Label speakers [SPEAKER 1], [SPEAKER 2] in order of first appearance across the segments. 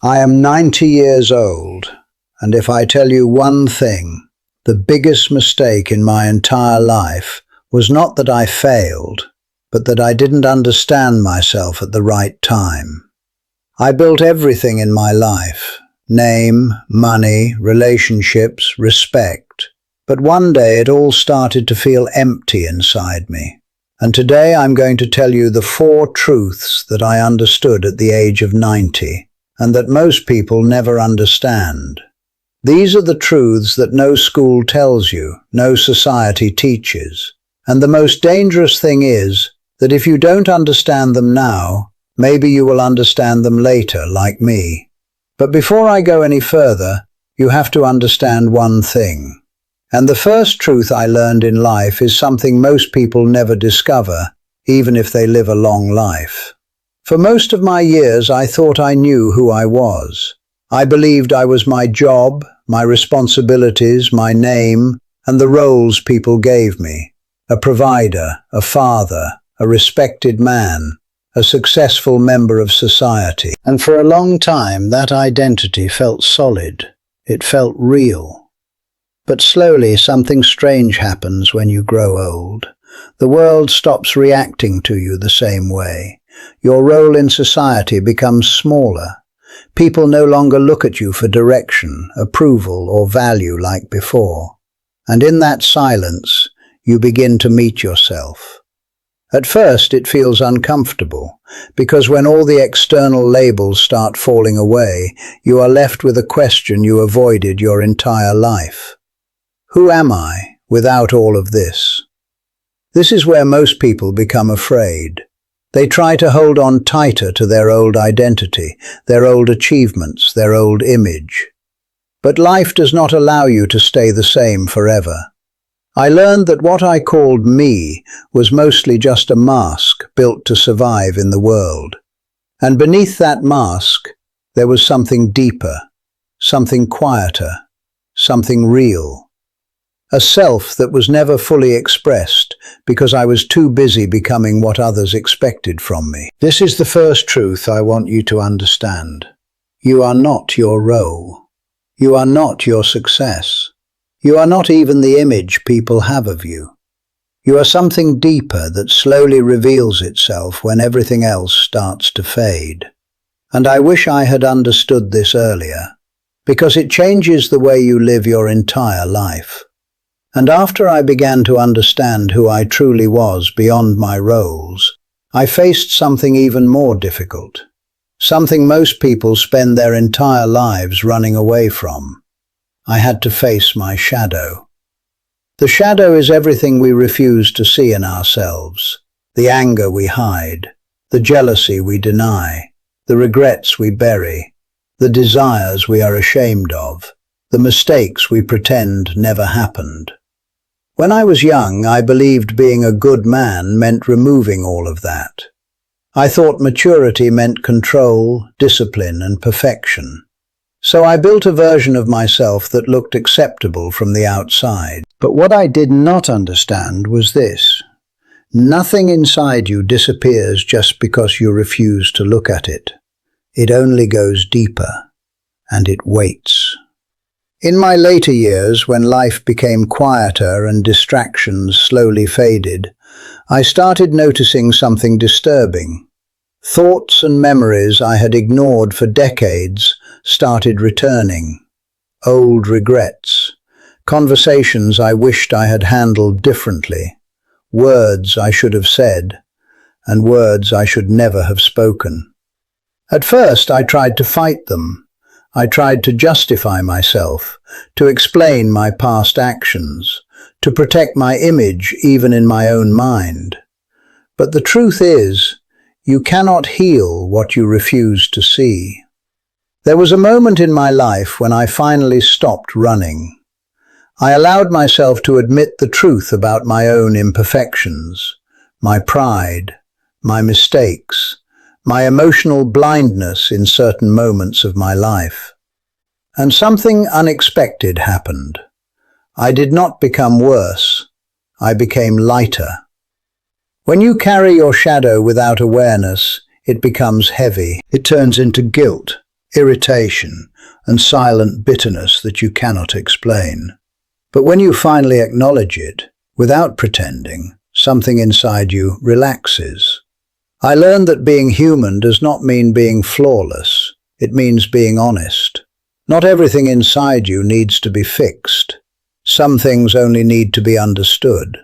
[SPEAKER 1] I am 90 years old, and if I tell you one thing, the biggest mistake in my entire life was not that I failed, but that I didn't understand myself at the right time. I built everything in my life: name, money, relationships, respect. But one day it all started to feel empty inside me. And today I'm going to tell you the 4 truths that I understood at the age of 90, and that most people never understand. These are the truths that no school tells you, no society teaches. And the most dangerous thing is that if you don't understand them now, maybe you will understand them later, like me. But before I go any further, you have to understand one thing. And the first truth I learned in life is something most people never discover, even if they live a long life. For most of my years, I thought I knew who I was. I believed I was my job, my responsibilities, my name, and the roles people gave me. A provider, a father, a respected man, a successful member of society. And for a long time, that identity felt solid. It felt real. But slowly, something strange happens when you grow old. The world stops reacting to you the same way. Your role in society becomes smaller. People no longer look at you for direction, approval, or value like before. And in that silence, you begin to meet yourself. At first, it feels uncomfortable, because when all the external labels start falling away, you are left with a question you avoided your entire life. Who am I without all of this? This is where most people become afraid. They try to hold on tighter to their old identity, their old achievements, their old image. But life does not allow you to stay the same forever. I learned that what I called me was mostly just a mask built to survive in the world. And beneath that mask, there was something deeper, something quieter, something real. A self that was never fully expressed because I was too busy becoming what others expected from me. This is the first truth I want you to understand. You are not your role. You are not your success. You are not even the image people have of you. You are something deeper that slowly reveals itself when everything else starts to fade. And I wish I had understood this earlier, because it changes the way you live your entire life. And after I began to understand who I truly was beyond my roles, I faced something even more difficult. Something most people spend their entire lives running away from. I had to face my shadow. The shadow is everything we refuse to see in ourselves. The anger we hide, the jealousy we deny, the regrets we bury, the desires we are ashamed of, the mistakes we pretend never happened. When I was young, I believed being a good man meant removing all of that. I thought maturity meant control, discipline, and perfection. So I built a version of myself that looked acceptable from the outside. But what I did not understand was this. Nothing inside you disappears just because you refuse to look at it. It only goes deeper, and it waits. In my later years, when life became quieter and distractions slowly faded, I started noticing something disturbing. Thoughts and memories I had ignored for decades started returning. Old regrets, conversations I wished I had handled differently, words I should have said, and words I should never have spoken. At first, I tried to fight them. I tried to justify myself, to explain my past actions, to protect my image even in my own mind. But the truth is, you cannot heal what you refuse to see. There was a moment in my life when I finally stopped running. I allowed myself to admit the truth about my own imperfections, my pride, my mistakes, my emotional blindness in certain moments of my life. And something unexpected happened. I did not become worse. I became lighter. When you carry your shadow without awareness, it becomes heavy. It turns into guilt, irritation, and silent bitterness that you cannot explain. But when you finally acknowledge it, without pretending, something inside you relaxes. I learned that being human does not mean being flawless. It means being honest. Not everything inside you needs to be fixed. Some things only need to be understood.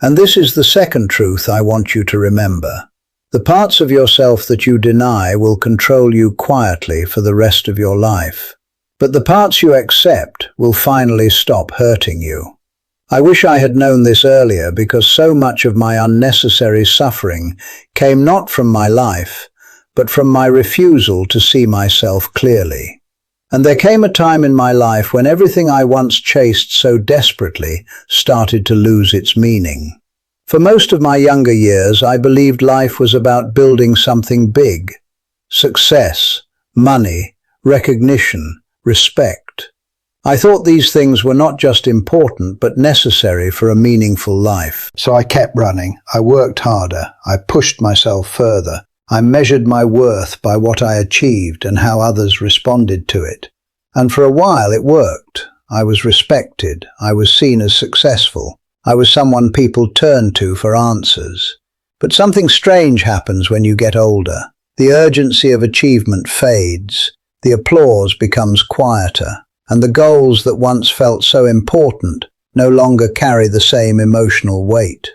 [SPEAKER 1] And this is the second truth I want you to remember. The parts of yourself that you deny will control you quietly for the rest of your life. But the parts you accept will finally stop hurting you. I wish I had known this earlier, because so much of my unnecessary suffering came not from my life, but from my refusal to see myself clearly. And there came a time in my life when everything I once chased so desperately started to lose its meaning. For most of my younger years, I believed life was about building something big. Success, money, recognition, respect. I thought these things were not just important, but necessary for a meaningful life. So I kept running. I worked harder. I pushed myself further. I measured my worth by what I achieved and how others responded to it. And for a while it worked. I was respected. I was seen as successful. I was someone people turned to for answers. But something strange happens when you get older. The urgency of achievement fades. The applause becomes quieter. And the goals that once felt so important no longer carry the same emotional weight.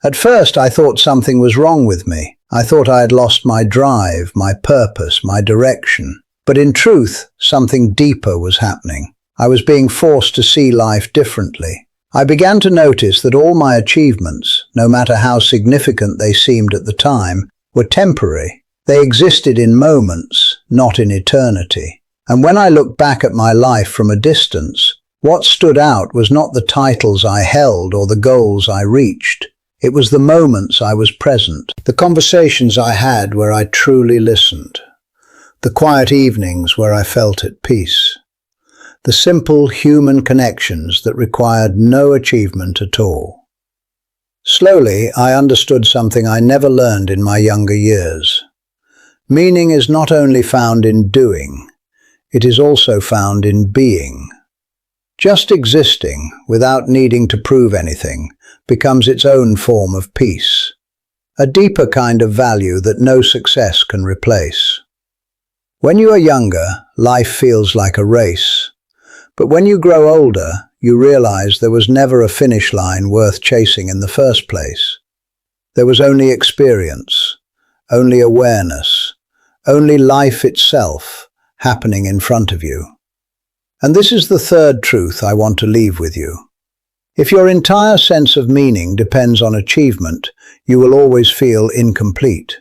[SPEAKER 1] At first I thought something was wrong with me. I thought I had lost my drive, my purpose, my direction. But in truth, something deeper was happening. I was being forced to see life differently. I began to notice that all my achievements, no matter how significant they seemed at the time, were temporary. They existed in moments, not in eternity. And when I looked back at my life from a distance, what stood out was not the titles I held or the goals I reached. It was the moments I was present, the conversations I had where I truly listened, the quiet evenings where I felt at peace, the simple human connections that required no achievement at all. Slowly, I understood something I never learned in my younger years. Meaning is not only found in doing, it is also found in being. Just existing, without needing to prove anything, becomes its own form of peace, a deeper kind of value that no success can replace. When you are younger, life feels like a race. But when you grow older, you realize there was never a finish line worth chasing in the first place. There was only experience, only awareness, only life itself happening in front of you. And this is the third truth I want to leave with you. If your entire sense of meaning depends on achievement, you will always feel incomplete.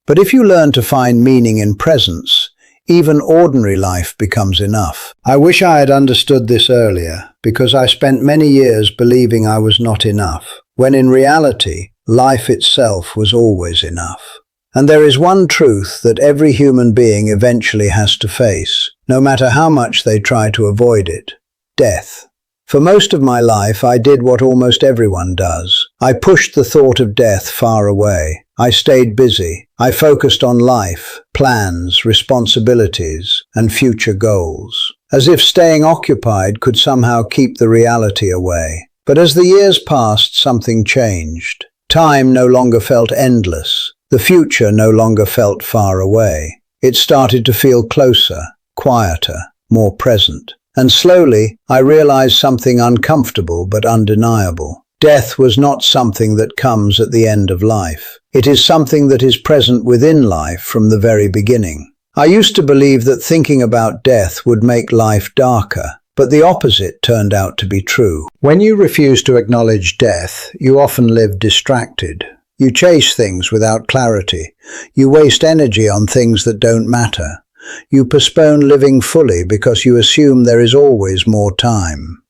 [SPEAKER 1] But if you learn to find meaning in presence, even ordinary life becomes enough. I wish I had understood this earlier, because I spent many years believing I was not enough, when in reality, life itself was always enough. And there is one truth that every human being eventually has to face, no matter how much they try to avoid it: death. For most of my life, I did what almost everyone does. I pushed the thought of death far away. I stayed busy. I focused on life, plans, responsibilities, and future goals, as if staying occupied could somehow keep the reality away. But as the years passed, something changed. Time no longer felt endless. The future no longer felt far away. It started to feel closer, quieter, more present. And slowly, I realized something uncomfortable but undeniable. Death was not something that comes at the end of life. It is something that is present within life from the very beginning. I used to believe that thinking about death would make life darker, but the opposite turned out to be true. When you refuse to acknowledge death, you often live distracted. You chase things without clarity. You waste energy on things that don't matter. You postpone living fully because you assume there is always more time.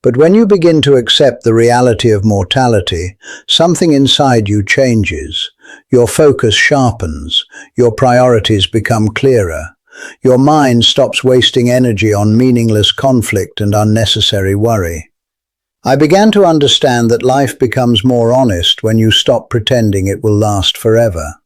[SPEAKER 1] But when you begin to accept the reality of mortality, something inside you changes. Your focus sharpens. Your priorities become clearer. Your mind stops wasting energy on meaningless conflict and unnecessary worry. I began to understand that life becomes more honest when you stop pretending it will last forever.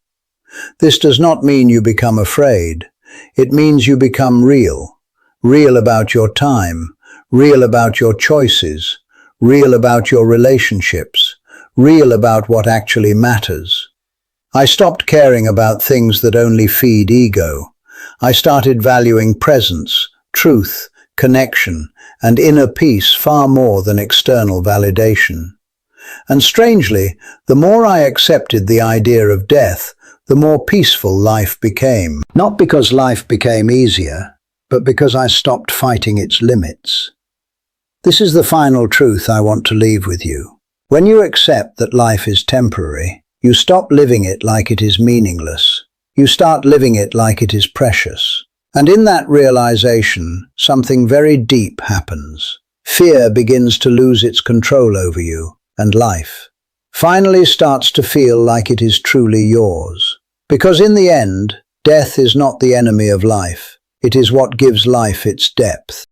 [SPEAKER 1] This does not mean you become afraid. It means you become real. Real about your time, real about your choices, real about your relationships, real about what actually matters. I stopped caring about things that only feed ego. I started valuing presence, truth, connection, and inner peace far more than external validation. And strangely, the more I accepted the idea of death, the more peaceful life became. Not because life became easier, but because I stopped fighting its limits. This is the final truth I want to leave with you. When you accept that life is temporary, you stop living it like it is meaningless. You start living it like it is precious. And in that realization, something very deep happens. Fear begins to lose its control over you, and life finally starts to feel like it is truly yours. Because in the end, death is not the enemy of life. It is what gives life its depth.